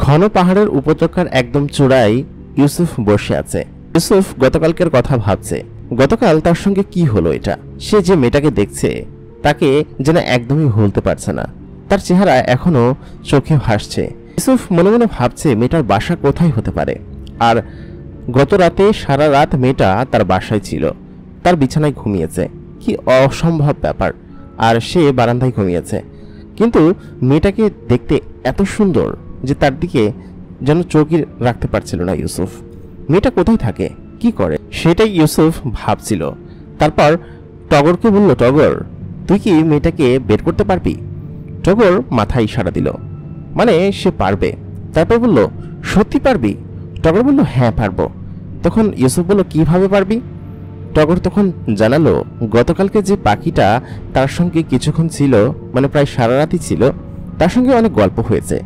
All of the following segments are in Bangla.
ঘন পাহাড়ের উপত্যকার একদম চূড়ায় ইউসুফ বসে আছে। ইউসুফ গতকালকের কথা ভাবছে। গতকাল তার সঙ্গে কি হলো, এটা সে যে মেয়েটাকে দেখছে তাকে যেন একদমই ভুলতে পারছে না। তার চেহারা এখনো চোখে ভাসছে। ইউসুফ মনে মনে ভাবছে মেয়েটার বাসা কোথায় হতে পারে। আর গত রাতে সারা রাত মেয়েটা তার বাসায় ছিল, তার বিছানায় ঘুমিয়েছে। কি অসম্ভব ব্যাপার। আর সে বারান্দায় ঘুমিয়েছে, কিন্তু মেয়েটাকে দেখতে এত সুন্দর যে তার দিকে যেন চোখই রাখতে পারছিল না ইউসুফ। মেয়েটা কোথায় থাকে, কি করে, সেটাই ইউসুফ ভাবছিল। তারপর টগরকে বলল, টগর তুই কি মেয়েটাকে বের করতে পারবি? টগর মাথায় ইশারা দিল, মানে সে পারবে। তারপর বলল, সত্যি পারবি? টগর বলল, হ্যাঁ পারবো। তখন ইউসুফ বলল, কিভাবে পারবি? টগর তখন জানালো, গতকালকে যে পাখিটা তার সঙ্গে কিছুক্ষণ ছিল, মানে প্রায় সারা রাতই ছিল, তার সঙ্গে অনেক গল্প হয়েছে।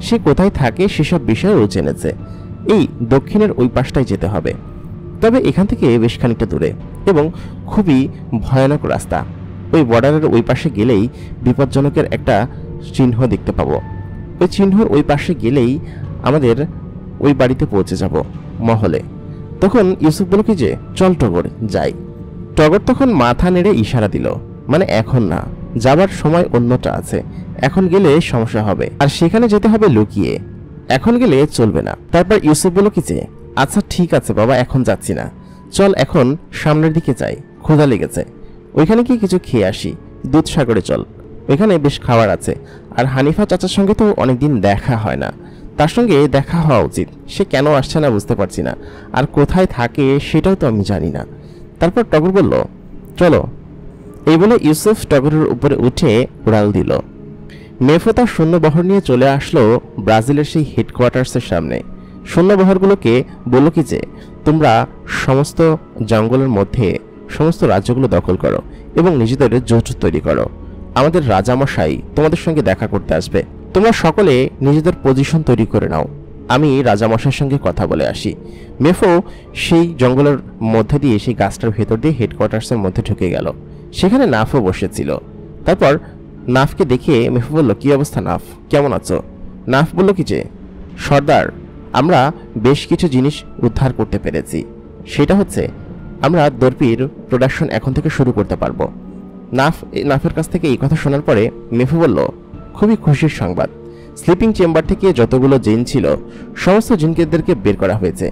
সে কোথায় থাকে সেসব বিষয়েও জেনেছে। এই দক্ষিণের ওই পাশটায় যেতে হবে, তবে এখান থেকে বেশ খানিকটা দূরে এবং খুবই ভয়ানক রাস্তা। ওই বর্ডারের ওই পাশে গেলেই বিপজ্জনকের একটা চিহ্ন দেখতে পাবো। ওই চিহ্নর ওই পাশে গেলেই আমাদের ওই বাড়িতে পৌঁছে যাব, মহলে। তখন ইউসুফ বলল কি যে, চল টগর যাই। টগর তখন মাথা নেড়ে ইশারা দিল, মানে এখন না, যাবার সময় অন্যটা আছে, এখন গেলে সমস্যা হবে, আর সেখানে যেতে হবে লুকিয়ে, এখন গেলে চলবে না। তারপর ইউসুফ বলল কি যে, আচ্ছা ঠিক আছে বাবা, এখন যাচ্ছি না, চল এখন সামনের দিকে যাই, ক্ষুধা লেগেছে, ওইখানে কি কিছু খেয়ে আসি, দুধসাগরে চল, ওইখানে বেশ খাবার আছে। আর হানিফা চাচার সঙ্গে তো অনেকদিন দেখা হয় না, তার সঙ্গে দেখা হওয়া উচিত। সে কেন আসছে না বুঝতে পারছি না, আর কোথায় থাকে সেটাও তো আমি জানি না। তারপর টগর বলল, চলো। এই বলে ইউসুফ টগরের উপরে উঠে উড়াল দিল। মেফো তার সৈন্যবহর নিয়ে চলে আসলো ব্রাজিলের সেই হেডকোয়ার্টার্সের সামনে। সৈন্যবহরগুলোকে বলল কি যে, তোমরা সমস্ত জঙ্গলের মধ্যে সমস্ত রাজ্যগুলো দখল করো এবং নিজেদের জোট তৈরি করো। আমাদের রাজামশাই তোমাদের সঙ্গে দেখা করতে আসবে, তোমরা সকলে নিজেদের পজিশন তৈরি করে নাও, আমি রাজামশাইয়ের সঙ্গে কথা বলে আসি। মেফো সেই জঙ্গলের মধ্যে দিয়ে, সেই গাছটার ভেতর দিয়ে হেডকোয়ার্টার্সের মধ্যে ঢুকে গেল। সেখানে নাফও বসেছিল। তারপর নাফকে দেখে মেফো বলল, কি অবস্থা নাফ, কেমন আছো? নাফ বলল কি যে, সর্দার আমরা বেশ কিছু জিনিস উদ্ধার করতে পেরেছি। সেটা হচ্ছে আমরা দর্পির প্রোডাকশন এখন থেকে শুরু করতে পারবো। নাফের কাছ থেকে এই কথা শোনার পরে মেফো বলল, খুবই খুশির সংবাদ। স্লিপিং চেম্বার থেকে যতগুলো জিন ছিল সমস্ত জিনকেদেরকে বের করা হয়েছে।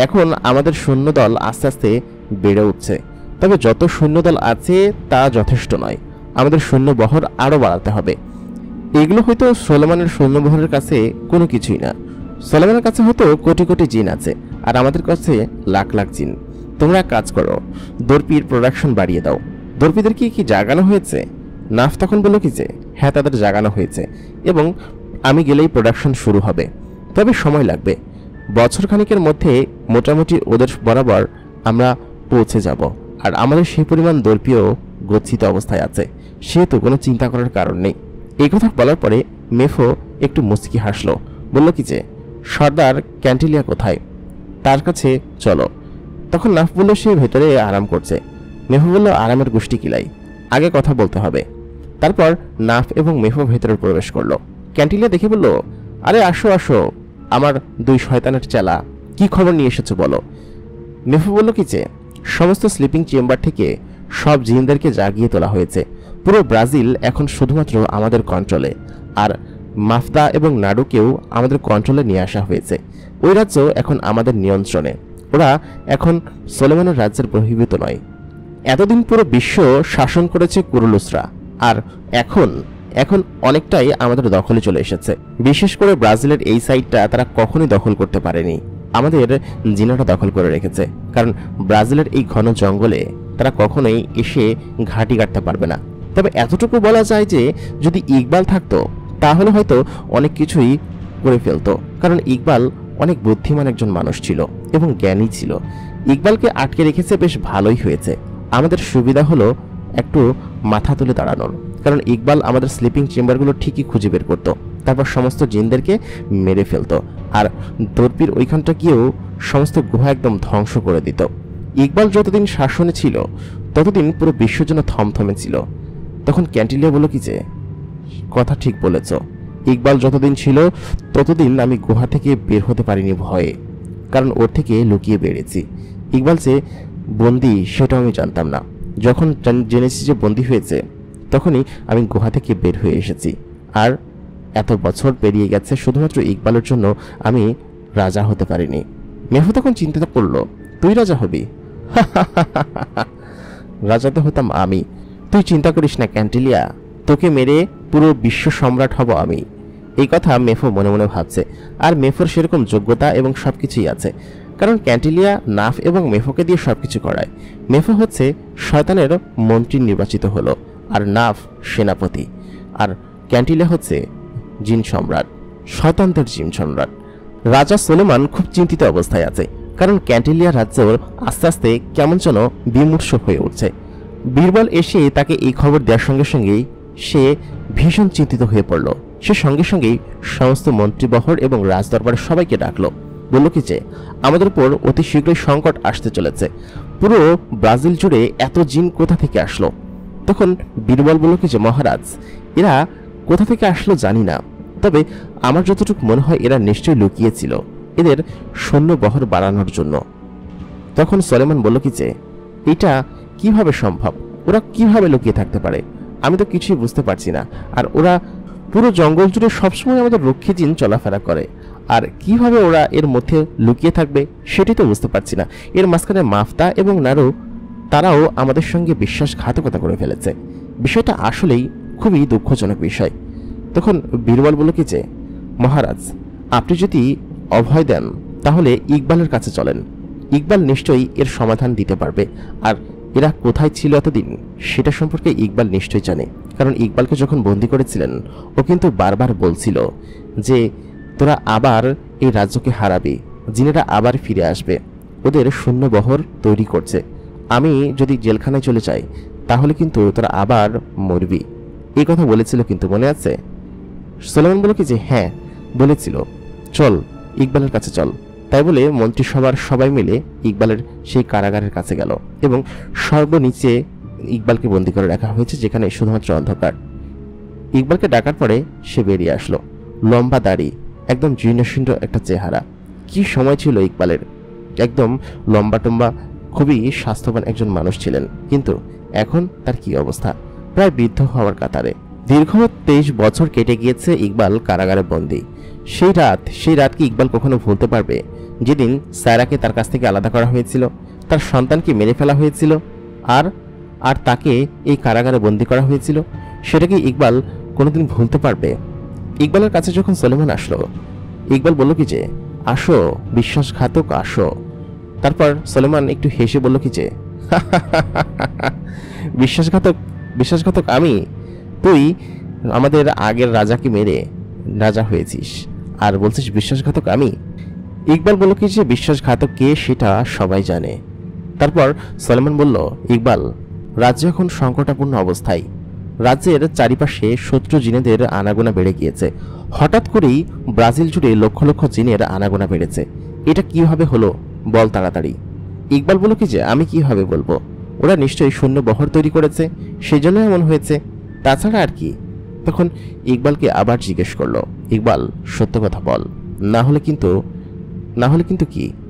এখন আমাদের সৈন্যদল আস্তে আস্তে বেড়ে উঠছে, তবে যত সৈন্যদল আছে তা যথেষ্ট নয়, আমাদের সৈন্যবহর আরও বাড়াতে হবে। এগুলো হয়তো সোলেমানের সৈন্যবহরের কাছে কোনো কিছুই না। সোলেমানের কাছে হয়তো কোটি কোটি জিন আছে, আর আমাদের কাছে লাখ লাখ জিন। তোমরা কাজ করো, দর্পির প্রোডাকশন বাড়িয়ে দাও। দর্পিদের কি জাগানো হয়েছে? নাফ তখন বলল কি যে, হ্যাঁ তাদের জাগানো হয়েছে এবং আমি গেলেই প্রোডাকশন শুরু হবে, তবে সময় লাগবে। বছর খানিকের মধ্যে মোটামুটি ওদের বরাবর আমরা পৌঁছে যাব, আর আমাদের সেই পরিমাণ দর্পিও গচ্ছিত অবস্থায় আছে, সেহেতু কোনো চিন্তা করার কারণ নেই। এই কথা বলার পরে মেফো একটু মুচকি হাসলো, বলল কি যে, সর্দার ক্যান্টিলিয়া কোথায়, তার কাছে চলো। তখন নাফ বলল সে ভেতরে আরাম করছে। মেফো বলল, আরামের গোষ্ঠী কিলাই, আগে কথা বলতে হবে। তারপর নাফ এবং মেফো ভেতরে প্রবেশ করলো। ক্যান্টিলিয়া দেখে বলল, আরে আসো আসো আমার দুই শয়তানের চেলা, কি খবর নিয়ে এসেছো বলো। মেফো বলল কি যে, সমস্ত স্লিপিং চেম্বার থেকে সব জিনদেরকে জাগিয়ে তোলা হয়েছে। পুরো ব্রাজিল এখন শুধুমাত্র আমাদের কন্ট্রোলে, আর মাফদা এবং নাডুকেও আমাদের কন্ট্রোলে নিয়ে আসা হয়েছে। ওই রাজ্য এখন আমাদের নিয়ন্ত্রণে। ওরা এখন সোলেমানের রাজ্যের বহির্ভূত নয়। এতদিন পুরো বিশ্ব শাসন করেছে কুরুলুসরা, আর এখন এখন অনেকটাই আমাদের দখলে চলে এসেছে। বিশেষ করে ব্রাজিলের এই সাইডটা তারা কখনোই দখল করতে পারেনি, আমাদের জিনারা দখল করে রেখেছে। কারণ ব্রাজিলের এই ঘন জঙ্গলে তারা কখনোই এসে ঘাঁটি কাটতে পারবে না। তবে এতটুকু বলা যায় যে, যদি ইকবাল থাকতো তাহলে হয়তো অনেক কিছুই করে ফেলতো, কারণ ইকবাল অনেক বুদ্ধিমান একজন মানুষ ছিল এবং জ্ঞানী ছিল। ইকবালকে আটকে রেখেছে, বেশ ভালোই হয়েছে। আমাদের সুবিধা হলো একটু মাথা তুলে দাঁড়ানোর, কারণ ইকবাল আমাদের স্লিপিং চেম্বারগুলো ঠিকই খুঁজে বের করতো, তারপর সমস্ত জিনদেরকে মেরে ফেলতো, আর দর্পির ওইখানটা গিয়েও সমস্ত গুহা একদম ধ্বংস করে দিত। ইকবাল যতদিন শাসনে ছিল ততদিন পুরো বিশ্বের জন্য থমথমে ছিল। তখন ক্যান্টিলিয়া বলল কি যে, কথা ঠিক বলেছ, ইকবাল যতদিন ছিল ততদিন আমি গুহা থেকে বের হতে পারিনি ভয়ে, কারণ ওর থেকে লুকিয়ে বেড়েছি। ইকবাল যে বন্দি সেটাও আমি জানতাম না। যখন জেনেছি যে বন্দি হয়েছে তখনই আমি গুহা থেকে বের হয়ে এসেছি। আর এত বছর পেরিয়ে গেছে, শুধুমাত্র ইকবালের জন্য আমি রাজা হতে পারিনি। মেহু তখন চিন্তা করলো, তুই রাজা হবি? রাজা তো হতাম আমি। তুই চিন্তা করিস না ক্যান্টিলিয়া, তোকে মেরে পুরো বিশ্ব সম্রাট হব আমি। এই কথা মেফো মনে মনে ভাবছে। আর মেফোর সেরকম যোগ্যতা এবং সবকিছুই আছে, কারণ ক্যান্টিলিয়া নাফ এবং মেফোকে দিয়ে সবকিছু করায়। মেফো হচ্ছে শয়তানের মন্ত্রী নির্বাচিত হলো, আর নাফ সেনাপতি, আর ক্যান্টিলিয়া হচ্ছে জিন সম্রাট, শয়তানদের জিন সম্রাট। রাজা সোলেমান খুব চিন্তিত অবস্থায় আছে, কারণ ক্যান্টিলিয়া রাজ্য আস্তে আস্তে কেমন যেন বিমূর্ষ হয়ে উঠছে। বীরবল এসে তাকে এই খবর দেওয়ার সঙ্গে সঙ্গেই সে ভীষণ চিন্তিত হয়ে পড়ল। সে সঙ্গে সঙ্গেই সমস্ত মন্ত্রীবহর এবং রাজদরবারের সবাইকে ডাকলো। বলল কি যে আমাদের উপর অতি শীঘ্রই সংকট আসতে চলেছে। পুরো ব্রাজিল জুড়ে এত জিন কোথা থেকে আসলো? তখন বীরবল বলল কি যে মহারাজ, এরা কোথা থেকে আসলো জানি না, তবে আমার যতটুকু মনে হয় এরা নিশ্চয়ই লুকিয়েছিল এদের সৈন্যবহর বাড়ানোর জন্য। তখন সলেমান বলল কি যে এটা কিভাবে সম্ভব? ওরা কিভাবে লুকিয়ে থাকতে পারে? আমি তো কিছুই বুঝতে পারছি না। আর ওরা পুরো জঙ্গল জুড়ে সবসময় আমাদের রক্ষী জিন চলাফেরা করে, আর কিভাবে ওরা এর মধ্যে লুকিয়ে থাকবে সেটাই তো বুঝতে পারছি না। এর মাঝখানে মাফতা এবং নারু, তারাও আমাদের সঙ্গে বিশ্বাসঘাতকতা করে ফেলেছে। বিষয়টা আসলেই খুবই দুঃখজনক বিষয়। তখন বীরবল বলল কি যে মহারাজ, আপনি যদি অভয় দেন তাহলে ইকবালের কাছে চলেন। ইকবাল নিশ্চয়ই এর সমাধান দিতে পারবে। আর এরা কোথায় ছিল এতদিন সেটা সম্পর্কে ইকবাল নিশ্চয়ই জানে, কারণ ইকবালকে যখন বন্দি করেছিলেন ও কিন্তু বারবার বলছিল যে তোরা আবার এই রাজ্যকে হারাবি, জিনেরা আবার ফিরে আসবে, ওদের সৈন্যবহর তৈরি করছে। আমি যদি জেলখানায় চলে যাই তাহলে কিন্তু তোরা আবার মরবি। এই কথা বলেছিল কিন্তু মনে আছে? সোলেমান বলল কি যে হ্যাঁ বলেছিল, চল ইকবালের কাছে চল। তাই বলে মন্ত্রিসভার সবাই মিলে ইকবালের সেই কারাগারের কাছে গেল এবং সর্বনিচে ইকবালকে বন্দি করে রাখা হয়েছে, যেখানে শুধুমাত্র অন্ধকার। ইকবালকে ডাকার পরে সে বেরিয়ে আসলো, লম্বা দাড়ি, একদম জীর্ণশীর্ণ একটা চেহারা। কি সময় ছিল ইকবালের! একদম লম্বা টম্বা, খুবই স্বাস্থ্যবান একজন মানুষ ছিলেন, কিন্তু এখন তার কি অবস্থা! প্রায় বৃদ্ধ হওয়ার কাতারে। দীর্ঘ 23 বছর কেটে গিয়েছে ইকবাল কারাগারে বন্দী। সেই রাত কি ইকবাল কখনো ভুলতে পারবে, যেদিন সায়রাকে তার কাছ থেকে আলাদা করা হয়েছিল, তার সন্তানকে মেরে ফেলা হয়েছিল, আর আর তাকে এই কারাগারে বন্দী করা হয়েছিল? সেটা কি ইকবাল কোনোদিন ভুলতে পারবে? ইকবালের কাছে যখন সলেমান আসলো, ইকবাল বলল কি যে আসো বিশ্বাসঘাতক, আসো। তারপর সলেমান একটু হেসে বলল কি যে বিশ্বাসঘাতক আমি? তুই আমাদের আগের রাজাকে মেরে রাজা হয়েছিস আর বলছিস বিশ্বাসঘাতক আমি? ইকবাল বলল কি যে বিশ্বাসঘাতক কে সেটা সবাই জানে। তারপর সলেমান বলল, ইকবাল, রাজ্য এখন সংকটাপূর্ণ অবস্থায়। রাজ্যের চারিপাশে শত্রু জিনেদের আনাগোনা বেড়ে গিয়েছে। হঠাৎ করেই ব্রাজিল জুড়ে লক্ষ লক্ষ জিনের আনাগোনা বেড়েছে। এটা কিভাবে হলো বল তাড়াতাড়ি। ইকবাল বলল কি যে আমি কিভাবে বলবো, ওরা নিশ্চয়ই সৈন্য বহর তৈরি করেছে, সেই জন্য এমন হয়েছে, তাছাড়া আর কি। তখন ইকবালকে আবার জিজ্ঞেস করলো, ইকবাল সত্য কথা বল, না হলে কিন্তু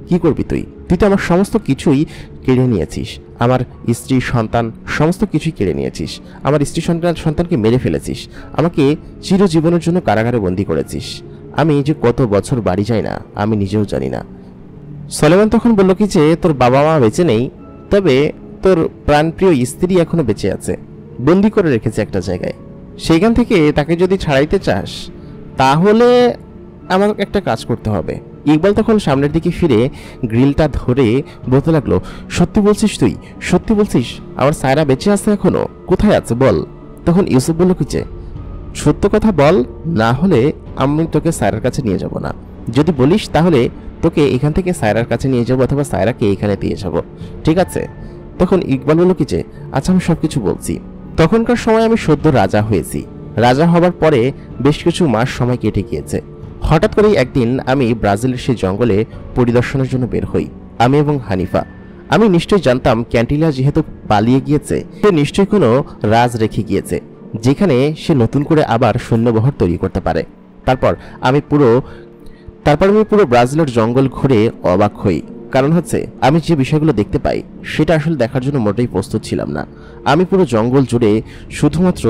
কি করবি তুই? তুই তো আমার সমস্ত কিছুই কেড়ে নিয়েছিস, আমার স্ত্রী সন্তান সমস্ত কিছুই কেড়ে নিয়েছিস, আমার স্ত্রী সন্তানকে মেরে ফেলেছিস, আমাকে চিরজীবনের জন্য কারাগারে বন্দী করেছিস। আমি যে কত বছর বাড়ি যাই না আমি নিজেও জানি না। সলেমান তখন বলল কি যে তোর বাবা মা বেঁচে নেই, তবে তোর প্রাণপ্রিয় স্ত্রী এখনো বেঁচে আছে, বন্দী করে রেখেছে একটা জায়গায়। সেইখান থেকে তাকে যদি ছাড়াইতে চাস তাহলে আমার একটা কাজ করতে হবে। ইকবাল তখন সামনের দিকে ফিরে গ্রিলটা ধরে বলতে লাগলো, সত্যি বলছিস? তুই সত্যি বলছিস আমার সায়রা বেঁচে আছে এখনো? কোথায় আছে বল? তখন ইউসুফ বলল কি যে সত্য কথা বল, না হলে আমি তোকে সায়রার কাছে নিয়ে যাব না। যদি বলিস তাহলে তোকে এখান থেকে সায়রার কাছে নিয়ে যাবো, অথবা সায়রাকে এখানে দিয়ে যাবো, ঠিক আছে? তখন ইকবাল বলল কি যে আচ্ছা আমি সবকিছু বলছি। তখনকার সময় আমি সদ্য রাজা হয়েছি। রাজা হবার পরে বেশ কিছু মাস সময় কেটে গিয়েছে। হঠাৎ করেই একদিন আমি ব্রাজিলের সেই জঙ্গলে পরিদর্শনের জন্য বের হই, আমি এবং হানিফা। আমি নিশ্চয়ই জানতাম ক্যান্টিলিয়া যেহেতু পালিয়ে গিয়েছে, সে নিশ্চয়ই কোনো রাজ রেখে গিয়েছে, যেখানে সে নতুন করে আবার সৈন্যবহর তৈরি করতে পারে। তারপর আমি পুরো ব্রাজিলের জঙ্গল ঘুরে অবাক হই। কারণ হচ্ছে আমি যে বিষয়গুলো দেখতে পাই সেটা আসলে দেখার জন্য মোটেই প্রস্তুত ছিলাম না। আমি পুরো জঙ্গল জুড়ে শুধুমাত্র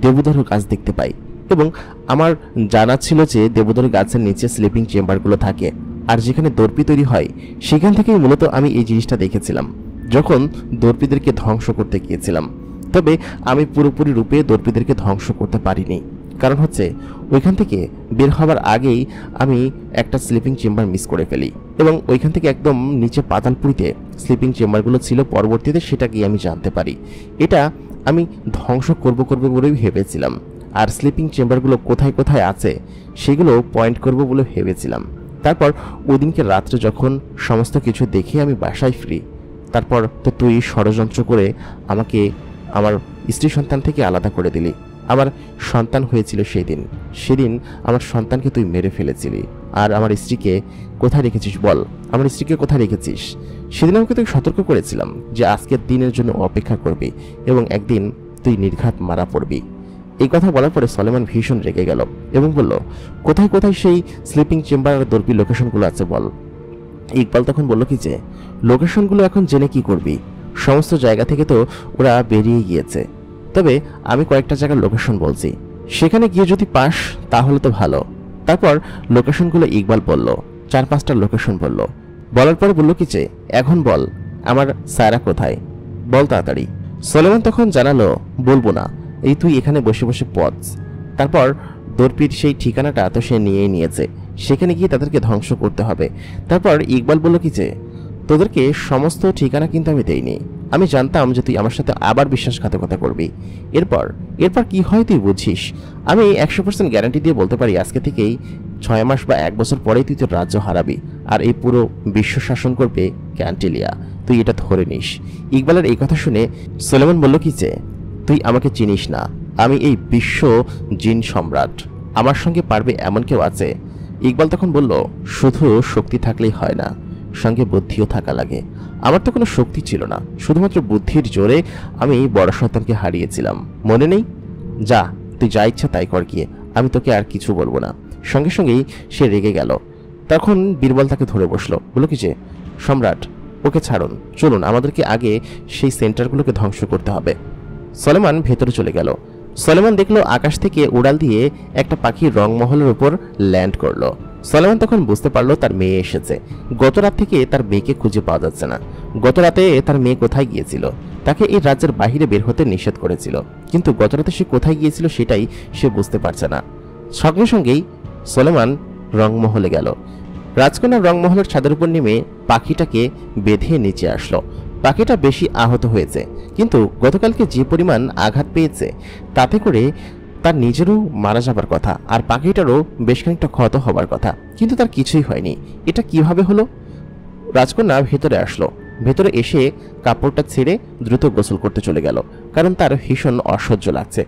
দেবদারু গাছ দেখতে পাই, এবং আমার জানা ছিল যে দেবদারু গাছের নিচে স্লিপিং চেম্বারগুলো থাকে, আর যেখানে দর্পি তৈরি হয় সেখান থেকেই মূলত আমি এই জিনিসটা দেখেছিলাম যখন দর্পিদেরকে ধ্বংস করতে গিয়েছিলাম। তবে আমি পুরোপুরি রূপে দর্পিদেরকে ধ্বংস করতে পারিনি, কারণ হচ্ছে ওইখান থেকে বের হবার আগেই আমি একটা স্লিপিং চেম্বার মিস করে ফেলি, এবং ওইখান থেকে একদম নিচে পাতালপুরিতে স্লিপিং চেম্বারগুলো ছিল। পরবর্তীতে সেটা গিয়ে আমি জানতে পারি। এটা আমি ধ্বংস করব বলেই ভেবেছিলাম, আর স্লিপিং চেম্বারগুলো কোথায় কোথায় আছে সেগুলো পয়েন্ট করব বলে ভেবেছিলাম। তারপর ওই দিনকে রাত্রে যখন সমস্ত কিছু দেখে আমি বাসায় ফিরি, তারপর তো তুই ষড়যন্ত্র করে আমাকে আমার স্ত্রী সন্তান থেকে আলাদা করে দিলি। আমার সন্তান হয়েছিল সেদিন আমার সন্তানকে তুই মেরে ফেলেছিলি। আর আমার স্ত্রীকে কোথায় রেখেছিস বল? আমার স্ত্রীকে কোথায় রেখেছিস? সেদিন আমাকে তুই সতর্ক করেছিলাম যে আজকের দিনের জন্য অপেক্ষা করবি এবং একদিন তুই নির্ঘাত মারা পড়বি। এই কথা বলার পরে সলেমান ভীষণ রেগে গেল এবং বলল, কোথায় কোথায় সেই স্লিপিং চেম্বার আর দর্পি লোকেশনগুলো আছে বল। ইকবাল তখন বলল কি যে, লোকেশনগুলো এখন জেনে কি করবি? সমস্ত জায়গা থেকে তো ওরা বেরিয়ে গিয়েছে। তবে আমি কয়েকটা জায়গার লোকেশন বলছি, সেখানে গিয়ে যদি পাস তাহলে তো ভালো। তারপর লোকেশনগুলো ইকবাল বলল, 4-5টা লোকেশন বলল। বলার পরে বলল কি যে, এখন বল আমার সায়রা কোথায়, বল তাড়াতাড়ি। সলেমান তখন জানালো, বলবো না, এই তুই এখানে বসে বসে পথ। তারপর দর্পির সেই ঠিকানাটা তো সে নিয়েই নিয়েছে, সেখানে গিয়ে তাদেরকে ধ্বংস করতে হবে। তারপর ইকবাল বলল কি যে, তোদেরকে সমস্ত ঠিকানা কিন্তু আমি দেইনি, আমি জানতাম যে তুই আমার সাথে আবার বিশ্বাসঘাতকতা করবি। এরপর কি হয় তুই বুঝিস। আমি 100% গ্যারান্টি দিয়ে বলতে পারি আজকে থেকেই 6 মাস বা 1 বছর পরেই তুই তোর রাজ্য হারাবি, আর এই পুরো বিশ্ব শাসন করবে ক্যান্টেলিয়া, তুই এটা ধরে নিস। ইকবালের এই কথা শুনে সলেমান বলল কি যে, তুই আমাকে চিনিস না, আমি এই বিশ্ব জিন সম্রাট, আমার সঙ্গে পারবে এমন কেউ আছে? ইকবাল তখন বলল, শুধু শক্তি থাকলেই হয় না, সঙ্গে বুদ্ধিও থাকা লাগে। আমার তো কোনো শক্তি ছিল না, শুধুমাত্র বুদ্ধির জোরে আমি বড় শয়তানকে হারিয়েছিলাম, মনে নেই? যা, তুই যা ইচ্ছা তাই কর গিয়ে, আমি তোকে আর কিছু বলবো না। সঙ্গে সঙ্গেই সে রেগে গেল। তখন বীরবল তাকে ধরে বসলো, বলল কি যে, সম্রাট ওকে ছাড়ুন, চলুন আমাদেরকে আগে সেই সেন্টারগুলোকে ধ্বংস করতে হবে। সলেমান ভেতরে চলে গেল। সলেমান দেখলো আকাশ থেকে উড়াল দিয়ে একটা পাখি রংমহলের উপর ল্যান্ড করলো। সলেমান তখন বুঝতে পারলো তার মেয়ে এসেছে। গত রাত থেকে তার মেয়েকে খুঁজে পাওয়া যাচ্ছে না। গত রাতে তার মেয়ে কোথায় গিয়েছিল? তাকে এই রাজ্যের বাহিরে বের হতে নিষেধ করেছিল, কিন্তু গত রাতে সে কোথায় গিয়েছিল সেটাই সে বুঝতে পারছে না। সঙ্গে সঙ্গেই সলেমান রংমহলে গেল। রাজকন্যার রংমহলের ছাদের উপর নেমে পাখিটাকে বেঁধে নিচে আসলো। পাখিটা বেশি আহত হয়েছে, কিন্তু গতকালকে যে পরিমাণ আঘাত পেয়েছে তাতে করে তার নিজেরও মারা যাবার কথা, আর পাখিটারও বেশ খানিকটা ক্ষত হবার কথা, কিন্তু তার কিছুই হয়নি। এটা কিভাবে হলো? রাজকন্যা ভেতরে আসলো। ভেতরে এসে কাপড়টা ছেড়ে দ্রুত গোসল করতে চলে গেল, কারণ তার ভীষণ অসহ্য লাগছে।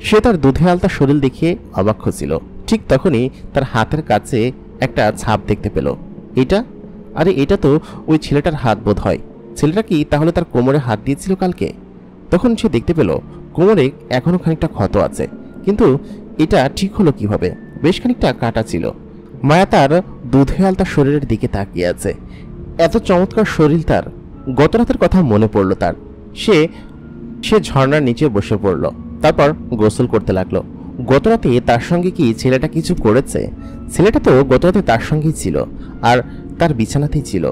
সে তার দুধে আলতা শরীর দেখে অবাক হচ্ছিল। ঠিক তখনই তার হাতের কাছে একটা ছাপ দেখতে পেল। এটা তো ওই ছেলেটার হাত বোধ হয়। ছেলেটা কি তাহলে তার কোমরে হাত দিয়েছিল কালকে? তখন সে দেখতে পেল কোমরে এখনো খানিকটা ক্ষত আছে, কিন্তু এটা ঠিক হলো কিভাবে? বেশ খানিকটা কাটা ছিল। মায়া তার দুধে আলতা শরীরের দিকে তাকিয়ে আছে। এত চমৎকার শরীর তার। গত রাতের কথা মনে পড়ল তার। সে ঝর্ণার নিচে বসে পড়ল, তারপর গোসল করতে লাগলো। গত রাতে তার সঙ্গে কি ছেলেটা কিছু করেছে? ছেলেটা তো গত রাতে তার সঙ্গেই ছিল, আর তার বিছানাতেই ছিল।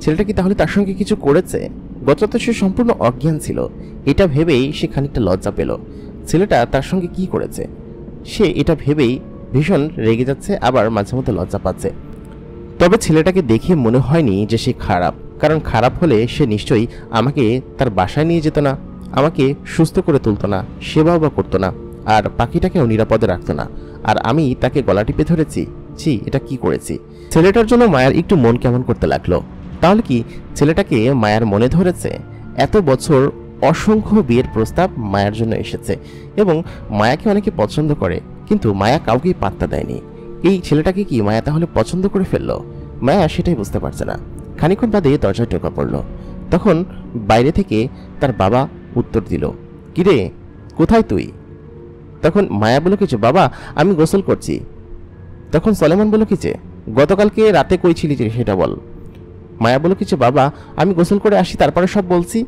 ছেলেটা কি তাহলে তার সঙ্গে কিছু করেছে? গত রাতে সে সম্পূর্ণ অজ্ঞান ছিল। এটা ভেবেই সে খানিকটা লজ্জা পেল। ছেলেটা তার সঙ্গে কি করেছে? সে এটা ভেবেই ভীষণ রেগে যাচ্ছে, আবার মাঝে মধ্যে লজ্জা পাচ্ছে। তবে ছেলেটাকে দেখে মনে হয়নি যে সে খারাপ, কারণ খারাপ হলে সে নিশ্চয়ই আমাকে তার বাসায় নিয়ে যেত না, আমাকে সুস্থ করে তুলতো না, সেবাও বা করতো না, আর পাখিটাকেও নিরাপদে রাখতো না, আর আমি তাকে গলা টিপে ধরেছি। এটা কি করেছি? ছেলেটার জন্য মায়ার একটু মন কেমন করতে লাগলো। তাহলে কি ছেলেটাকে মায়ার মনে ধরেছে? এত বছর অসংখ্য বিয়ের প্রস্তাব মায়ার জন্য এসেছে, এবং মায়াকে অনেকে পছন্দ করে, কিন্তু মায়া কাউকেই পাত্তা দেয়নি। এই ছেলেটাকে কি মায়া তাহলে পছন্দ করে ফেললো? মায়া সেটাই বুঝতে পারছে না। খানিকক্ষণ বাদে দরজায় টোকা পড়ল। তখন বাইরে থেকে তার বাবা উত্তর দিল, কিরে কোথায় তুই? তখন মায়া বলল কিছু, বাবা আমি গোসল করছি। তখন সলেমান বলল কি যে, গতকালকে রাতে কই ছিলি যে সেটা বল। মায়া বলল কি যে, বাবা আমি গোসল করে আসি তারপরে সব বলছি।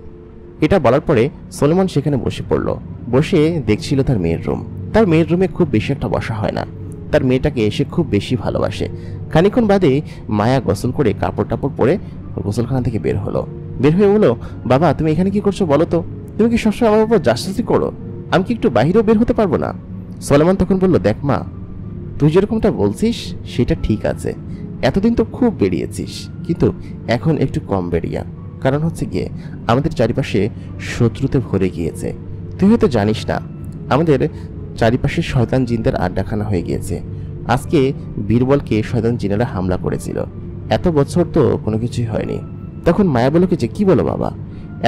এটা বলার পরে সলেমান সেখানে বসে পড়ল। বসে দেখছিল তার মেয়ের রুম। তার মেয়ের রুমে খুব বেশি একটা বসা হয় না। তার মেয়েটাকে এসে খুব বেশি ভালোবাসে। খানিকক্ষণ বাদে মায়া গোসল করে কাপড় টাপড় পরে গোসলখানা থেকে বের হলো। বের হয়ে বলল, বাবা তুমি এখানে কি করছো বলো তো? তুমি কি সবসময় আমার উপর জাসুসি করো? আমি কি একটু বাহিরেও বের হতে পারবো না? সলেমান তখন বলল, দেখ মা, তুই যেরকমটা বলছিস সেটা ঠিক আছে। এতদিন তো খুব বেরিয়েছিস, কিন্তু এখন একটু কম বেরিয়া। কারণ হচ্ছে গিয়ে আমাদের চারিপাশে শত্রুতে ভরে গিয়েছে। তুই হয়তো জানিস না, আমাদের চারিপাশে শয়তান জিনদের আড্ডাখানা হয়ে গিয়েছে। আজকে বীরবলকে শয়তান জিনেরা হামলা করেছিল। এত বছর তো কোনো কিছুই হয়নি। তখন মায়া বলল যে, কি বলো বাবা,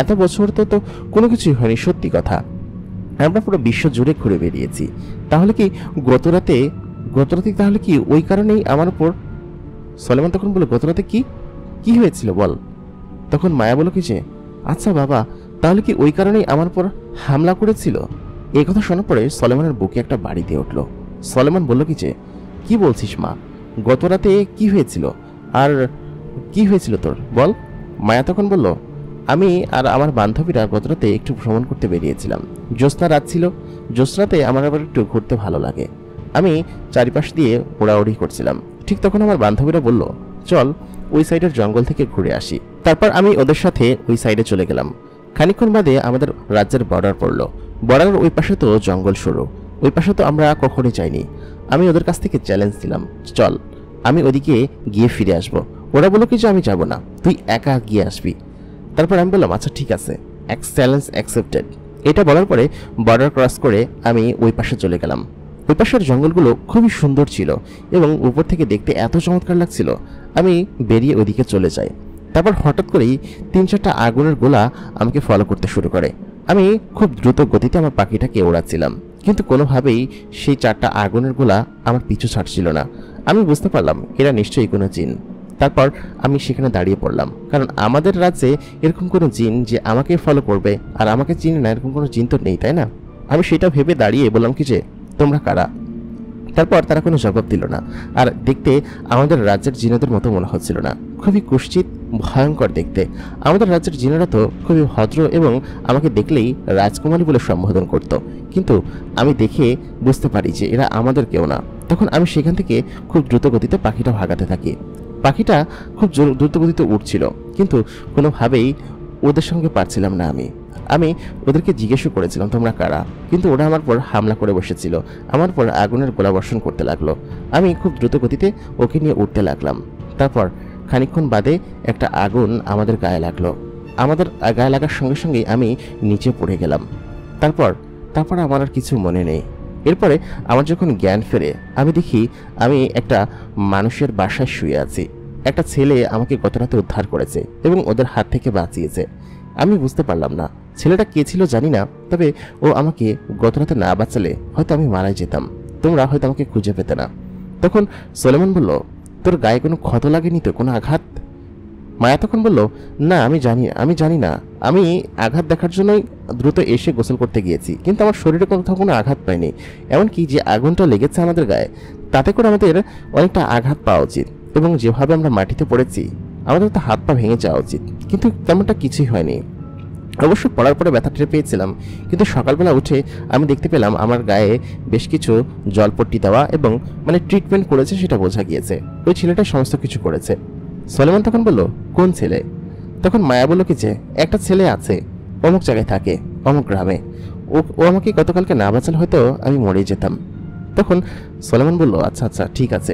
এত বছর তো কোনো কিছুই হয়নি। সত্যি কথা, আমরা পুরো বিশ্ব জুড়ে ঘুরে বেরিয়েছি। তাহলে কি গতরাতে তাহলে কি ওই কারণেই আমার উপর? সলেমান তখন বলল, গতরাতে কি হয়েছিল বল। তখন মায়া বলল কি যে, আচ্ছা বাবা, তাহলে কি ওই কারণেই আমার উপর হামলা করেছিল? এই কথা শোনার পরে সলেমানের বুকে একটা বাড়ি দিয়ে উঠল। সলেমান বলল কি যে, কি বলছিস মা, গতরাতে কি হয়েছিল? আর কি হয়েছিল তোর বল। মায়া তখন বলল, আমি আর আমার বান্ধবীরা গতরাতে একটু ভ্রমণ করতে বেরিয়েছিলাম। জ্যোৎস্না রাত ছিল। জ্যোৎস্নাতে আমার আবার একটু ঘুরতে ভালো লাগে। আমি চারিপাশ দিয়ে ওড়াউড়ি করছিলাম। ঠিক তখন আমার বান্ধবীরা বলল, চল ওই সাইডের জঙ্গল থেকে ঘুরে আসি। তারপর আমি ওদের সাথে ওই সাইডে চলে গেলাম। খানিকক্ষণ বাদে আমাদের রাজ্যের বর্ডার পড়লো। বর্ডারের ওই পাশে তো জঙ্গল শুরু। ওই পাশে তো আমরা কখনোই যাইনি। আমি ওদের কাছ থেকে চ্যালেঞ্জ দিলাম, চল আমি ওদিকে গিয়ে ফিরে আসবো। ওরা বলল কি যে, আমি যাব না, তুই একা গিয়ে আসবি। তারপর আমি বললাম, আচ্ছা ঠিক আছে, চ্যালেঞ্জ অ্যাকসেপ্টেড। এটা বলার পরে বর্ডার ক্রস করে আমি ওই পাশে চলে গেলাম। ওই পাশের জঙ্গলগুলো খুবই সুন্দর ছিল এবং উপর থেকে দেখতে এত চমৎকার লাগছিল। আমি বেরিয়ে ওদিকে চলে যাই। তারপর হঠাৎ করেই 3-4টা আগুনের গোলা আমাকে ফলো করতে শুরু করে। আমি খুব দ্রুত গতিতে আমার পাখিটাকে ওড়াচ্ছিলাম, কিন্তু কোনোভাবেই সেই 4টা আগুনের গোলা আমার পিছু ছাড়ছিল না। আমি বুঝতে পারলাম এরা নিশ্চয়ই কোনো জিন। তারপর আমি সেখানে দাঁড়িয়ে পড়লাম, কারণ আমাদের রাজ্যে এরকম কোনো জিন যে আমাকে ফলো করবে আর আমাকে চিনে না, এরকম কোনো জিন তো নেই, তাই না? আমি সেটা ভেবে দাঁড়িয়ে বললাম কি যে, তোমরা কারা? তারপর তারা কোনো জবাব দিল না। আর দেখতে আমাদের রাজ্যের জিনেদের মতো মনে হচ্ছিল না, খুবই কুৎসিত ভয়ঙ্কর দেখতে। আমাদের রাজ্যের জিনেরা তো খুবই ভদ্র এবং আমাকে দেখলেই রাজকুমারী বলে সম্বোধন করত, কিন্তু আমি দেখে বুঝতে পারি যে এরা আমাদের কেউ না। তখন আমি সেখান থেকে খুব দ্রুত গতিতে পাখিটা ভাগাতে থাকি। পাখিটা খুব দ্রুত গতিতে উঠছিল, কিন্তু কোনোভাবেই ওদের সঙ্গে পারছিলাম না। আমি ওদেরকে জিজ্ঞেসও করেছিলাম তোমরা কারা, কিন্তু ওরা আমার পর হামলা করে বসেছিল, আমার পর আগুনের গোলাবর্ষণ করতে লাগলো। আমি খুব দ্রুত গতিতে ওকে নিয়ে উঠতে লাগলাম। তারপর খানিকক্ষণ বাদে একটা আগুন আমাদের গায়ে লাগলো। আমাদের গায়ে লাগার সঙ্গে সঙ্গেই আমি নিচে পড়ে গেলাম। তারপর আমার আর কিছু মনে নেই। এরপরে আমার যখন জ্ঞান ফেরে, আমি দেখি আমি একটা মানুষের বাসায় শুয়ে আছি। একটা ছেলে আমাকে গত রাতে উদ্ধার করেছে এবং ওদের হাত থেকে বাঁচিয়েছে। আমি বুঝতে পারলাম না ছেলেটা কে ছিল জানি না, তবে ও আমাকে গত রাতে না বাঁচালে হয়তো আমি মারাই যেতাম, তোমরা হয়তো আমাকে খুঁজে পেতে না। তখন সলেমান বলল, তোর গায়ে কোনো ক্ষত লাগেনি তো, কোনো আঘাত? মায়া তখন বলল, না আমি জানি না, আমি আঘাত দেখার জন্যই দ্রুত এসে গোসল করতে গিয়েছি, কিন্তু আমার শরীরে কোথাও কোনো আঘাত পাইনি। এমনকি যে আগুনটা লেগেছে আমাদের গায়ে, তাতে করে আমাদের অনেকটা আঘাত পাওয়া উচিত, এবং যেভাবে আমরা মাটিতে পড়েছি আমাদের তো হাত পা ভেঙে যাওয়া উচিত, কিন্তু তেমনটা কিছুই হয়নি। অবশ্য পড়ার পরে ব্যথা টের পেয়েছিলাম, কিন্তু সকালবেলা উঠে আমি দেখতে পেলাম আমার গায়ে বেশ কিছু জলপট্টি দেওয়া এবং ট্রিটমেন্ট করেছে, সেটা বোঝা গিয়েছে ওই ছেলেটা সমস্ত কিছু করেছে। সলেমান তখন বলল, কোন ছেলে? তখন মায়া বলল কি যে, একটা ছেলে আছে, অমুক জায়গায় থাকে, অমুক গ্রামে। ও আমাকে গতকালকে না বাঁচালে হয়তো আমি মরেই যেতাম। তখন সলেমান বলল, আচ্ছা আচ্ছা ঠিক আছে,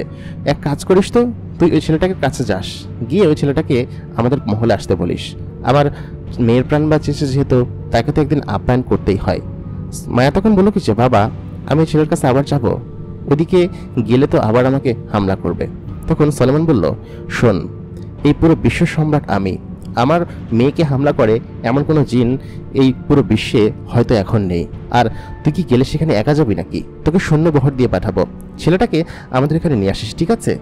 এক কাজ করিস তো, তুই ওই ছেলেটাকে কাছে যাস, গিয়ে ওই ছেলেটাকে আমাদের মহলে আসতে বলিস। আমার মেয়ের প্রাণ বাঁচিয়েছে যেহেতু, তাকে তো একদিন আপ্যায়ন করতেই হয়। মায়া তখন বলল কি যে, বাবা আমি ছেলের কাছে আবার যাব, ওদিকে গেলে তো আবার আমাকে হামলা করবে। তখন সলেমান বলল, শোন, এই পুরো বিশ্ব সম্রাট আমি, আমার মেয়েকে হামলা করে এমন কোনো জিন এই পুরো বিশ্বে হয়তো এখন নেই। আর তুই কি গেলে সেখানে একা যাবি নাকি? তোকে সৈন্য বহর দিয়ে পাঠাবো, ছেলেটাকে আমাদের এখানে নিয়ে আসিস, ঠিক আছে?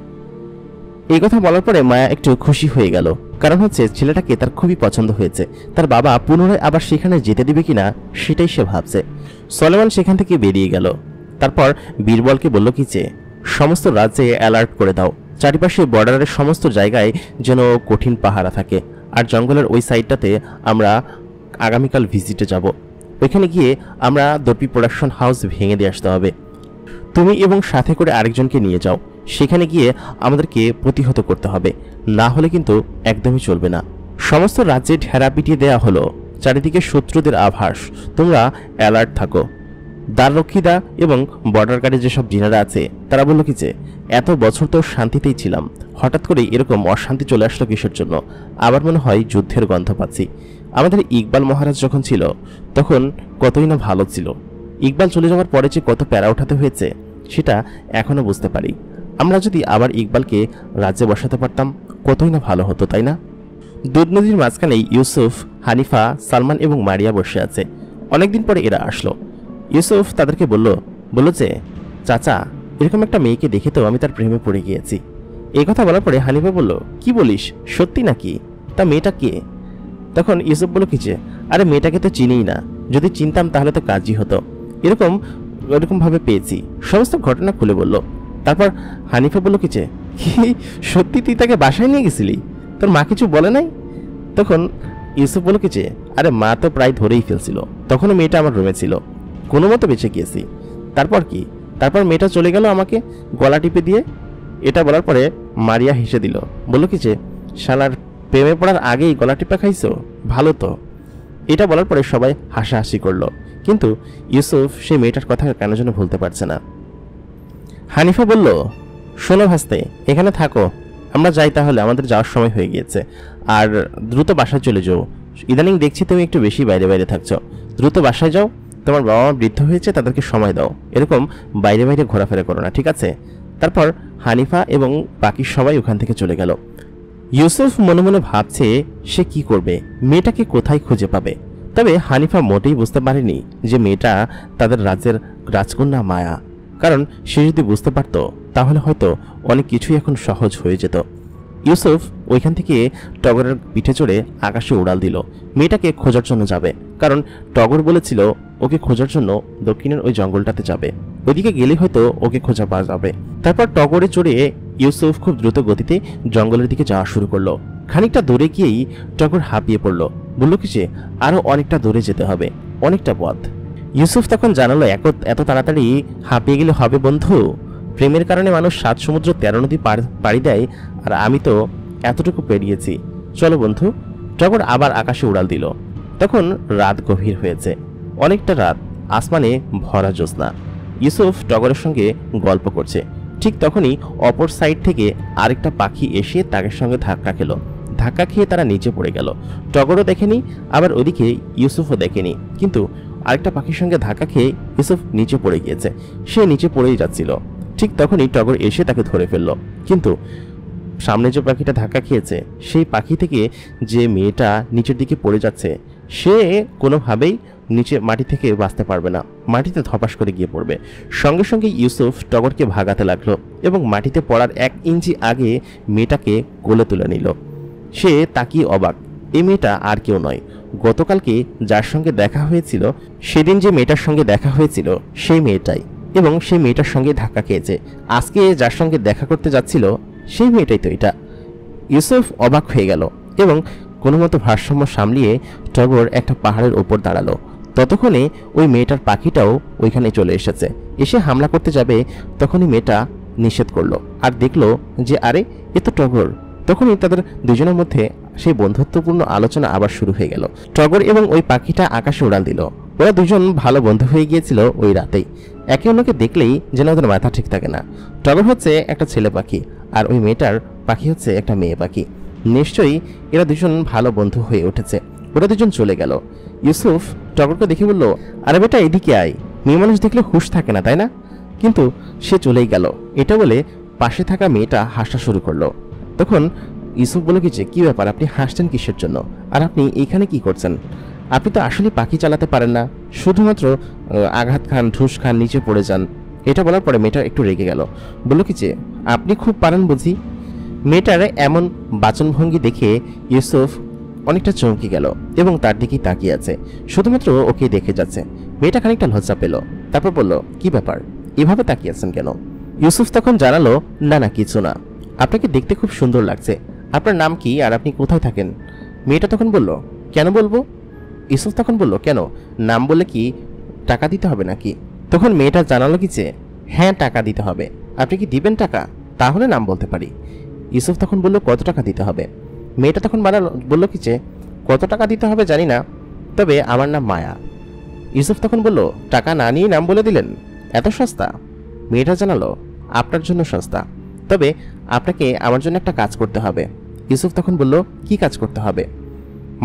এই কথা বলার পরে মায়া একটু খুশি হয়ে গেল, কারণ হচ্ছে ছেলেটাকে তার খুবই পছন্দ হয়েছে। তার বাবা পুনরায় আবার সেখানে যেতে দিবে কিনা সেটাই সে ভাবছে। সলেমান সেখান থেকে বেরিয়ে গেল। তারপর বীরবলকে বলল কি যে, সমস্ত রাজ্যে অ্যালার্ট করে দাও। চারিপাশে বর্ডারের সমস্ত জায়গায় যেন কঠিন পাহারা থাকে। আর জঙ্গলের ওই সাইডটাতে আমরা আগামীকাল ভিজিটে যাব। ওইখানে গিয়ে আমরা দর্পি প্রোডাকশন হাউস ভেঙে দিয়ে আসতে হবে। তুমি এবং সাথে করে আরেকজনকে নিয়ে যাও। সেখানে গিয়ে আমাদেরকে প্রতিহত করতে হবে, না হলে কিন্তু একদমই চলবে না। সমস্ত রাজ্যে ঢেরা পিটিয়ে দেওয়া হলো। চারিদিকে শত্রুদের আভাস। তোমরা অ্যালার্ট থাকো। দ্বাররক্ষীরা এবং বর্ডার গার্ডে যেসব জিনারা আছে তারা বলল কি যে এত বছর তো শান্তিতেই ছিলাম, হঠাৎ করে এরকম অশান্তি চলে আসলো কিসের জন্য? আবার মনে হয় যুদ্ধের গন্ধ পাচ্ছি। আমাদের ইকবাল মহারাজ যখন ছিল তখন কতই না ভালো ছিল। ইকবাল চলে যাওয়ার পরে যে কত প্যারা উঠাতে হয়েছে সেটা এখনো বুঝতে পারি। আমরা যদি আবার ইকবালকে রাজ্যে বসাতে পারতাম কতই না ভালো হতো, তাই না? দুধ নদীর মাঝখানেই ইউসুফ, হানিফা, সালমান এবং মারিয়া বসে আছে। অনেকদিন পরে এরা আসলো। ইউসুফ তাদেরকে বলল যে চাচা, এরকম একটা মেয়েকে দেখে তো আমি তার প্রেমে পড়ে গিয়েছি। এই কথা বলার পরে হানিফা বলল, কি বলিস, সত্যি নাকি? তা মেয়েটা কে? তখন ইউসুফ বলল কি যে আরে মেয়েটাকে তো চিনিই না, যদি চিনতাম তাহলে তো কাজই হতো। এরকম ভাবে পেয়েছি। সমস্ত ঘটনা খুলে বলল। তারপর হানিফা বলল কি যে কি সত্যি তুই তাকে বাসায় নিয়ে গেছিলি? তোর মা কিছু বলে নাই? তখন ইউসুফ বলল কি যে আরে মা তো প্রায় ধরেই ফেলছিল, তখনও মেয়েটা আমার রুমে ছিল, কোনো মতো বেঁচে গিয়েছি। তারপর কি? তারপর মেয়েটা চলে গেল আমাকে গলা টিপে দিয়ে। এটা বলার পরে মারিয়া হেসে দিল, বলল কি যে শালার প্রেমে পড়ার আগেই গলা টিপা খাইছো, ভালো তো। এটা বলার পরে সবাই হাসাহাসি করলো, কিন্তু ইউসুফ সেই মেয়েটার কথা কেন যেন ভুলতে পারছে না। হানিফা বলল, শোনো ভাস্তে, এখানে থাকো, আমরা যাই তাহলে, আমাদের যাওয়ার সময় হয়ে গিয়েছে। আর দ্রুত বাসায় চলে যাও। ইদানিং দেখছি তুমি একটু বেশি বাইরে বাইরে থাকছো। দ্রুত বাসায় যাও। তোমার বাবা মা বৃদ্ধ হয়েছে, তাদেরকে সময় দাও। এরকম বাইরে বাইরে ঘোরাফেরা করো না, ঠিক আছে? তারপর হানিফা এবং বাকি সবাই ওখান থেকে চলে গেল। ইউসুফ মনে মনে ভাবছে সে কি করবে, মেয়েটাকে কোথায় খুঁজে পাবে। তবে হানিফা মোটেই বুঝতে পারেনি যে মেয়েটা তাদের রাজ্যের রাজকন্যা মায়া। কারণ সে যদি বুঝতে পারত তাহলে হয়তো অনেক কিছুই এখন সহজ হয়ে যেত। ইউসুফ ওইখান থেকে টগরের পিঠে চড়ে আকাশে উড়াল দিল। মেয়েটাকে খোঁজার জন্য যাবে, কারণ টগর বলেছিল ওকে খোঁজার জন্য দক্ষিণের ওই জঙ্গলটাতে যাবে। ওইদিকে গেলে হয়তো ওকে খোঁজা পাওয়া যাবে। তারপর টগরে চড়ে ইউসুফ খুব দ্রুত গতিতে জঙ্গলের দিকে যাওয়া শুরু করলো। খানিকটা দূরে গিয়েই টগর হাঁপিয়ে পড়ল, বলল কি যে আরো অনেকটা দূরে যেতে হবে, অনেকটা পথ। ইউসুফ তখন জানালো, এত তাড়াতাড়ি হাঁপিয়ে গেলে হবে বন্ধু? প্রেমের কারণে মানুষ 7 সমুদ্র 13 নদী পাড়ি দেয়, আর আমি তো এতটুকু পেরিয়েছি। চলো বন্ধু। টগর আবার আকাশে উড়াল দিল। তখন রাত গভীর হয়েছে, অনেকটা রাত, আসমানে ভরা জ্যোৎস্না। ইউসুফ টগরের সঙ্গে গল্প করছে। ঠিক তখনই অপর সাইড থেকে আরেকটা পাখি এসে তাদের সঙ্গে ধাক্কা খেলো। ধাক্কা খেয়ে তারা নিচে পড়ে গেল। টগরও দেখেনি, আবার ওদিকে ইউসুফও দেখেনি, কিন্তু আরেকটা পাখির সঙ্গে ধাক্কা খেয়ে ইউসুফ নিচে পড়ে গিয়েছে। সে নিচে পড়েই যাচ্ছিল। ঠিক তখনই টগর এসে তাকে ধরে ফেলল। কিন্তু সামনে যে পাখিটা ধাক্কা খেয়েছে সেই পাখি থেকে যে মেয়েটা নিচের দিকে পড়ে যাচ্ছে, সে কোনোভাবেই নিচে মাটি থেকে বাঁচতে পারবে না, মাটিতে ধপাস করে গিয়ে পড়বে। সঙ্গে সঙ্গে ইউসুফ টগরকে ভাগাতে লাগলো এবং মাটিতে পড়ার 1 ইঞ্চি আগে মেয়েটাকে কোলে তুলে নিল। সে তাকিয়ে অবাক, এই মেয়েটা আর কেউ নয়, গতকালকে যার সঙ্গে দেখা হয়েছিল, সেদিন যে মেয়েটার সঙ্গে দেখা হয়েছিল সেই মেয়েটাই, এবং সেই মেয়েটার সঙ্গে ধাক্কা খেয়েছে। আজকে যার সঙ্গে দেখা করতে যাচ্ছিল সেই মেয়েটাই তো এটা। ইউসুফ অবাক হয়ে গেল এবং কোনো মতো ভারসাম্য সামলিয়ে টগর একটা পাহাড়ের ওপর দাঁড়ালো। ততক্ষণে ওই মেয়েটার পাখিটাও ওইখানে চলে এসেছে। এসে হামলা করতে যাবে, তখনই মেয়েটা নিষেধ করলো আর দেখলো যে আরে এ তো টগর। তখনই তাদের দুজনের মধ্যে সেই বন্ধুত্বপূর্ণ আলোচনা আবার শুরু হয়ে গেল। টগর এবং ওই পাখিটা আকাশে উড়াল দিল। ওরা দুজন ভালো বন্ধু হয়ে গিয়েছিল ওই রাতেই। একে অন্যকে দেখলেই যেন ওদের মাথা ঠিক থাকে না। টগর হচ্ছে একটা ছেলে পাখি, আর ওই মেয়েটার পাখি হচ্ছে একটা মেয়ে পাখি। নিশ্চয়ই এরা দুজন ভালো বন্ধু হয়ে উঠেছে। ওরা দুজন চলে গেল। ইউসুফ টগরকে দেখে বলল, আরে বেটা এদিকে আয়, মেয়ে মানুষ দেখলে হুঁশ থাকে না, তাই না? কিন্তু সে চলেই গেল। এটা বলে পাশে থাকা মেয়েটা হাসা শুরু করলো। তখন ইউসুফ বলে কি ব্যাপার, আপনি হাসছেন কিসের জন্য? আর আপনি এইখানে কি করছেন? আপনি তো আসলে পাখি চালাতে পারেন না, শুধুমাত্র আঘাত খান, ঠুস খান, নিচে পড়ে যান। এটা বলার পরে মেয়েটা একটু রেগে গেল, বলল যে আপনি খুব পারেন বুঝি? মেয়েটার এমন বাচনভঙ্গি দেখে ইউসুফ অনেকটা চমকে গেল এবং তার দিকেই তাকিয়ে আছে, শুধুমাত্র ওকে দেখে যাচ্ছে। মেয়েটা খানিকটা লজ্জা পেল। তারপর বলল, কি ব্যাপার, এভাবে তাকিয়ে আছেন কেন? ইউসুফ তখন জানালো, না না কিছু না, আপনাকে দেখতে খুব সুন্দর লাগছে, আপনার নাম কি আর আপনি কোথায় থাকেন? মেয়েটা তখন বলল, কেন বলবো? ইউসুফ তখন বলল, কেন, নাম বললে কি টাকা দিতে হবে নাকি? তখন মেয়েটা জানালো কি যে, হ্যাঁ টাকা দিতে হবে। আপনি কি দিবেন টাকা? তাহলে নাম বলতে পারি। ইউসুফ তখন বলল, কত টাকা দিতে হবে? মেয়েটা তখন বলল কি যে, কত টাকা দিতে হবে জানি না, তবে আমার নাম মায়া। ইউসুফ তখন বলল, টাকা না নিয়ে নাম বলে দিলেন, এত সস্তা? মেয়েটা জানালো, আপনার জন্য সস্তা, তবে আপনাকে আমার জন্য একটা কাজ করতে হবে। ইউসুফ তখন বলল, কি কাজ করতে হবে?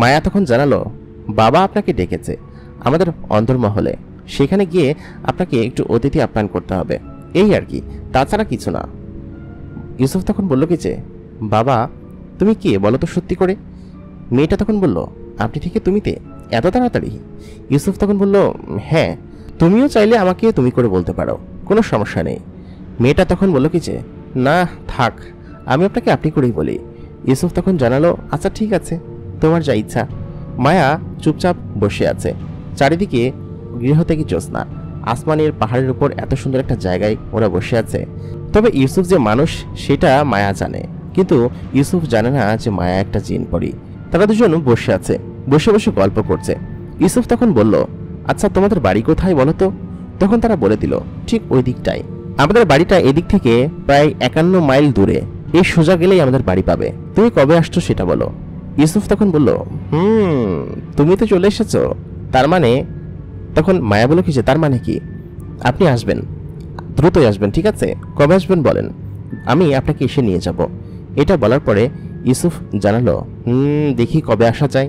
মায়া তখন জানালো, বাবা আপনাকে ডেকেছে আমাদের অন্দরমহলে, সেখানে গিয়ে আপনাকে একটু অতিথি আপ্যায়ন করতে হবে, এই আর কি, তাছাড়া কিছু না। ইউসুফ তখন বলল কি যে, বাবা তুমি কে বলো তো সত্যি করে? মেয়েটা তখন বলল, আপনি ঠিক তুমিতে এত তাড়াতাড়ি? ইউসুফ তখন বলল, হ্যাঁ, তুমিও চাইলে আমাকে তুমি করে বলতে পারো, কোনো সমস্যা নেই। মেয়েটা তখন বলল কি যে, না থাক, আমি আপনাকে আপনি করেই বলি। ইউসুফ তখন জানালো, আচ্ছা ঠিক আছে, তোমার যা ইচ্ছা। মায়া চুপচাপ বসে আছে, চারিদিকে গৃহ থেকে জ্যোৎস্না, আসমানের পাহাড়ের উপর এত সুন্দর একটা জায়গায় ওরা বসে আছে। তবে ইউসুফ যে মানুষ সেটা মায়া জানে, কিন্তু ইউসুফ জানে না যে মায়া একটা জিন পরি। তারা দুজন বসে আছে, বসে বসে গল্প করছে। ইউসুফ তখন বলল, আচ্ছা তোমাদের বাড়ি কোথায় বলো তো? তখন তারা বলে দিল, ঠিক ওই দিকটাই, আমাদের বাড়িটা এদিক থেকে প্রায় 51 মাইল দূরে, এই সোজা গেলেই আমাদের বাড়ি পাবে। তুমি কবে আসছো সেটা বলো। ইউসুফ তখন বলল, তুমি তো চলে এসেছো, তার মানে? তখন মায়া বলল কি যে, তার মানে কি? আপনি আসবেন, দ্রুতই আসবেন, ঠিক আছে, কবে আসবেন বলেন, আমি আপনাকে এসে নিয়ে যাব। এটা বলার পরে ইউসুফ জানালো, দেখি কবে আসা যায়,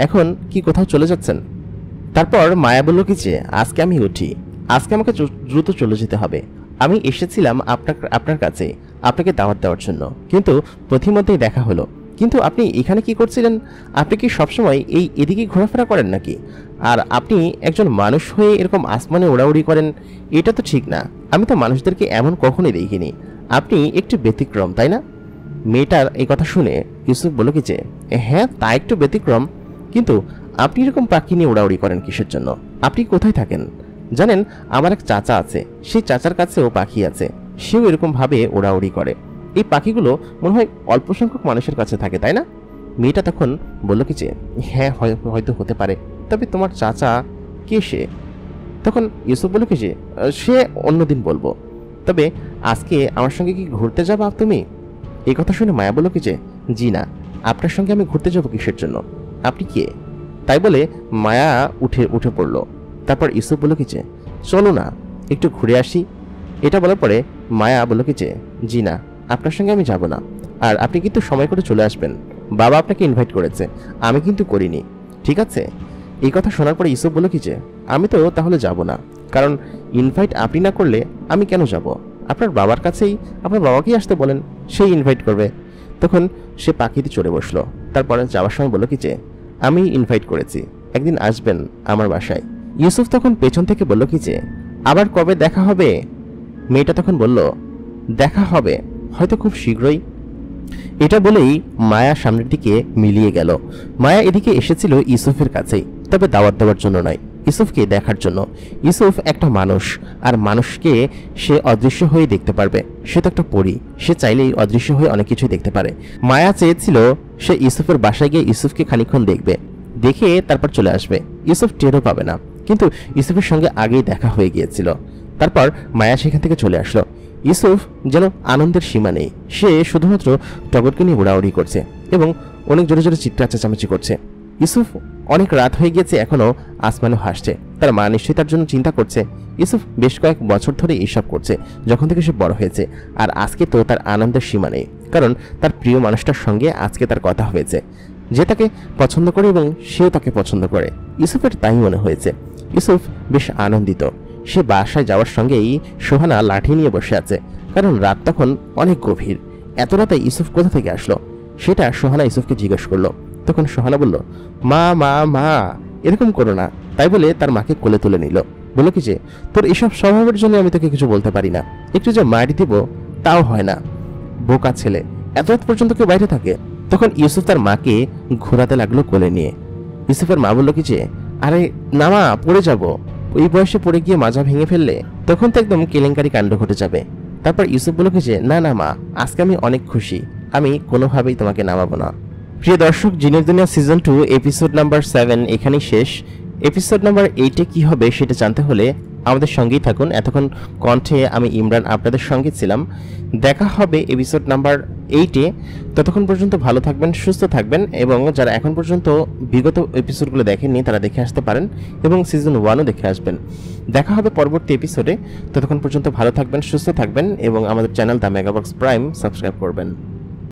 এখন কি কোথাও চলে যাচ্ছেন? তারপর মায়া বলল কি যে, আজকে আমি উঠি, আজকে আমাকে দ্রুত চলে যেতে হবে। আমি এসেছিলাম আপনার কাছে আপনাকে দাওয়াত দেওয়ার জন্য, কিন্তু প্রতিমধ্যেই দেখা হলো। কিন্তু আপনি এখানে কি করছিলেন? আপনি কি সবসময় এদিকে ঘোরাফেরা করেন নাকি? আর আপনি একজন মানুষ হয়ে এরকম আসমানে ওড়াউড়ি করেন, এটা তো ঠিক না। আমি তো মানুষদেরকে এমন কখনোই দেখিনি, আপনি একটু ব্যতিক্রম, তাই না? মেয়েটার এই কথা শুনে ইউসুফ বলল কি যে, হ্যাঁ তা একটু ব্যতিক্রম, কিন্তু আপনি এরকম পাখি নিয়ে ওড়াউড়ি করেন কিসের জন্য? আপনি কোথায় থাকেন? জানেন, আমার এক চাচা আছে, সেই চাচার কাছেও পাখি আছে, সেও এরকম ভাবে ওড়াউড়ি করে। এই পাখিগুলো মনে হয় অল্প সংখ্যক মানুষের কাছে থাকে, তাই না? মেয়েটা তখন বলল কি যে, হ্যাঁ হয়তো হতে পারে, তবে তোমার চাচা কে সে? তখন ইউসুফ বলল কি যে, সে অন্যদিন বলবো, তবে আজকে আমার সঙ্গে কি ঘুরতে যাবা তুমি? এই কথা শুনে মায়া বলল কি যে, জি না, আপনার সঙ্গে আমি ঘুরতে যাবো কিসের জন্য? আপনি কে? তাই বলে মায়া উঠে পড়ল। তারপর ইউসুফ বলল কি যে, চলো না একটু ঘুরে আসি। এটা বলার পরে মায়া বলল কি যে, জি না, আপনার সঙ্গে আমি যাব না, আর আপনি কিন্তু সময় করে চলে আসবেন, বাবা আপনাকে ইনভাইট করেছে, আমি কিন্তু করিনি, ঠিক আছে? এই কথা শোনার পরে ইউসুফ বলল কি যে, আমি তো তাহলে যাব না, কারণ ইনভাইট আপনি না করলে আমি কেন যাব? আপনার বাবার কাছেই, আপনার বাবাকেই আসতে বলেন, সেই ইনভাইট করবে। তখন সে পাখিতে চড়ে বসলো। তারপরে যাওয়ার সময় বলল কি যে, আমি ইনভাইট করেছি, একদিন আসবেন আমার বাসায়। ইউসুফ তখন পেছন থেকে বলল কি যে, আবার কবে দেখা হবে? মেয়েটা তখন বলল, দেখা হবে হয়তো খুব শীঘ্রই। এটা বলেই মায়া সামনের দিকে মিলিয়ে গেল। মায়া এদিকে এসেছিল ইউসুফের কাছেই, তবে দাওয়াত দেওয়ার জন্য নয়, ইউসুফকে দেখার জন্য। ইউসুফ একটা মানুষ, আর মানুষকে সে অদৃশ্য হয়ে দেখতে পারবে। সে তো একটা পরী, সে চাইলেই অদৃশ্য হয়ে অনেক কিছুই দেখতে পারে। মায়া চেয়েছিল সে ইউসুফের বাসায় গিয়ে ইউসুফকে খানিকক্ষণ দেখবে, দেখে তারপর চলে আসবে, ইউসুফ টেরও পাবে না। কিন্তু ইউসুফের সঙ্গে আগেই দেখা হয়ে গিয়েছিল। তারপর মায়া সেখান থেকে চলে আসলো। ইউসুফ যেন আনন্দের সীমা নেই, সে শুধুমাত্র টগরকে নিয়ে উড়াউড়ি করছে এবং অনেক জোরে জোরে চিৎকার চেঁচামেচি করছে। ইউসুফ অনেক রাত হয়ে গিয়েছে, এখনো আসমানও হাসছে, তার মা নিশ্চয়ই তার জন্য চিন্তা করছে। ইউসুফ বেশ কয়েক বছর ধরে এইসব করছে, যখন থেকে সে বড় হয়েছে, আর আজকে তো তার আনন্দের সীমা নেই, কারণ তার প্রিয় মানুষটার সঙ্গে আজকে তার কথা হয়েছে, যে তাকে পছন্দ করে এবং সেও তাকে পছন্দ করে। ইউসুফের তাই মনে হয়েছে। ইউসুফ বেশ আনন্দিত। সে বাসায় যাওয়ার সঙ্গেই সোহানা লাঠি নিয়ে বসে আছে, কারণ রাত তখন অনেক গভীর। এত রাতে ইউসুফ কোথা থেকে আসলো সেটা সোহানা ইউসুফকে জিজ্ঞেস করলো। তখন সোহানা বলল, মা মা মা এরকম করো না। তাই বলে তার মাকে কোলে তুলে নিল। বলল কি যে, তোর এসব স্বভাবের জন্য আমি তোকে কিছু বলতে পারি না, একটু যে মারি দিব তাও হয় না, বোকা ছেলে, এত রাত পর্যন্ত কেউ বাইরে থাকে। তখন ইউসুফ তার মাকে ঘোরাতে লাগলো কোলে নিয়ে। ইউসুফের মা বলল কি যে, আরে না মা, পড়ে যাব, এই বয়সে পড়ে গিয়ে মাজা ভেঙে ফেললে তখন তো একদম কেলেঙ্কারি কাণ্ড ঘটে যাবে। তারপর ইউসুফ বলল যে না না মা, আজকে আমি অনেক খুশি, আমি কোনোভাবেই তোমাকে নামাবো না। প্রিয় দর্শক, জিনের দুনিয়া সিজন 2 এপিসোড নাম্বার 7 এখানেই শেষ। এপিসোড নাম্বার 8-এ কি হবে সেটা জানতে হলে আমাদের সঙ্গেই থাকুন। এতক্ষণ কণ্ঠে আমি ইমরান আপনাদের সঙ্গে ছিলাম। দেখা হবে এপিসোড নাম্বার 8-এ। ততক্ষণ পর্যন্ত ভালো থাকবেন, সুস্থ থাকবেন, এবং যারা এখন পর্যন্ত বিগত এপিসোডগুলো দেখেননি তারা দেখে আসতে পারেন এবং সিজন 1ও দেখে আসবেন। দেখা হবে পরবর্তী এপিসোডে। ততক্ষণ পর্যন্ত ভালো থাকবেন, সুস্থ থাকবেন এবং আমাদের চ্যানেল দ্য মেগাবক্স প্রাইম সাবস্ক্রাইব করবেন।